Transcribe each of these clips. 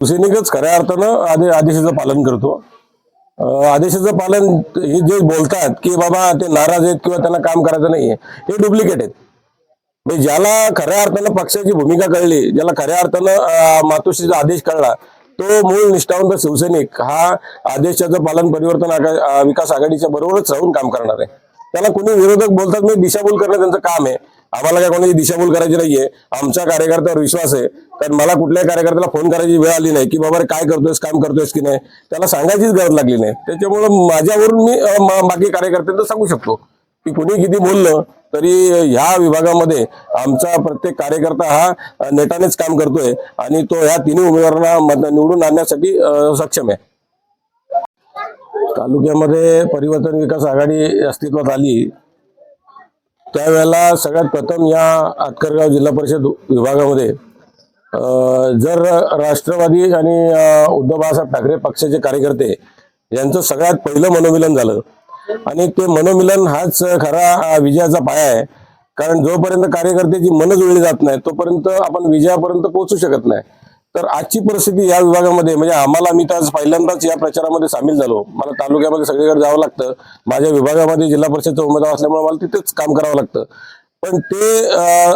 शिवसैनिकच खऱ्या अर्थानं आदेशाचं पालन करतो। आदेशाचं पालन हे जे बोलतात की बाबा ते नाराज आहेत किंवा त्यांना काम करायचं नाहीये, हे डुप्लिकेट आहेत। म्हणजे ज्याला खऱ्या अर्थानं पक्षाची भूमिका कळली, ज्याला खऱ्या अर्थानं मातोश्रीचा आदेश कळला, तो मूळ निष्ठावंत शिवसैनिक हा आदेशाचं पालन परिवर्तन विकास आघाडीच्या बरोबरच राहून काम करणार आहे। त्याला कोणी विरोधक बोलतात मी दिशाभूल करणं त्यांचं काम आहे। आम्हाला काय कोणाची दिशाभूल करायची नाहीये। आमच्या कार्यकर्त्यावर विश्वास आहे, कारण मला कुठल्याही कार्यकर्त्याला फोन करायची वेळ आली नाही की बाबा काय करतोयस, काम करतोयस की नाही, त्याला सांगायचीच गरज लागली नाही। त्याच्यामुळे माझ्यावरून मी बाकी कार्यकर्त्यांना सांगू शकतो की कुणी किती बोललं तरी ह्या विभागामध्ये आमचा प्रत्येक कार्यकर्ता हा नेटानेच काम करतोय आणि तो ह्या तिन्ही उमेदवारांना निवडून आणण्यासाठी सक्षम आहे। तालुक्यामध्ये परिवर्तन विकास आघाडी अस्तित्वात आली त्यावेळेला सगळ्यात प्रथम या आतकरगाव जिल्हा परिषद विभागामध्ये जर राष्ट्रवादी आणि उद्धव बाळासाहेब ठाकरे पक्षाचे कार्यकर्ते यांचं सगळ्यात पहिलं मनोमिलन झालं आणि ते मनोमिलन हाच खरा विजयाचा पाया आहे। कारण जोपर्यंत कार्यकर्त्याची मन जुळली जात नाही तोपर्यंत आपण विजयापर्यंत पोहोचू शकत नाही। तर आजची परिस्थिती या विभागामध्ये म्हणजे आम्हाला, मी तर आज पहिल्यांदाच या प्रचारामध्ये सामील झालो। मला तालुक्यामध्ये सगळीकडे जावं लागतं, माझ्या विभागामध्ये जिल्हा परिषदचा उमेदवार असल्यामुळे मला तिथेच काम करावं लागतं। पण ते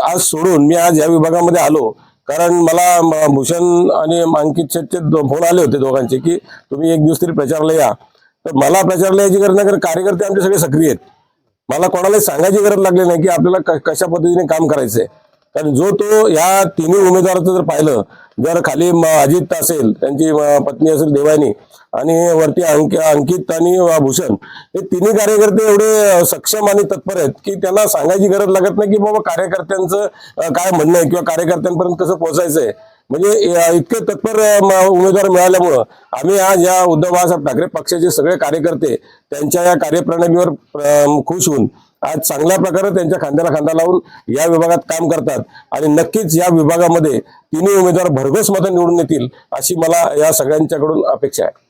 आज सोडून मी आज या विभागामध्ये आलो कारण मला भूषण आणि अंकित शेटचे फोन आले होते दोघांचे की तुम्ही एक दिवस तरी प्रचाराला या। तर मला प्रचाराला यायची गरज नाही, कारण कार्यकर्ते आमचे सगळे सक्रिय आहेत। मला कोणालाही सांगायची गरज लागली नाही की आपल्याला कशा पद्धतीने काम करायचंय। कारण जो तो या तिन्ही उमेदवाराचं जर पाहिलं, जर खाली अजित असेल, त्यांची पत्नी असेल देवानी आणि वरती अंकित आणि भूषण, हे तिन्ही कार्यकर्ते एवढे सक्षम आणि तत्पर आहेत की त्यांना सांगायची गरज लागत नाही की बाबा कार्यकर्त्यांचं काय म्हणणं आहे किंवा कार्यकर्त्यांपर्यंत कसं पोहोचायचंय। म्हणजे इतके तत्पर उमेदवार मिळाल्यामुळं आम्ही आज या उद्धव बाळासाहेब ठाकरे पक्षाचे सगळे कार्यकर्ते त्यांच्या या कार्यप्रणालीवर खुश होऊन आज चांगल्या प्रकारे त्यांच्या खांद्याला खांदा लावून या विभागात काम करतात आणि नक्कीच या विभागामध्ये तिन्ही उमेदवार भरघोस मतं निवडून येतील अशी मला या सगळ्यांच्याकडून अपेक्षा आहे।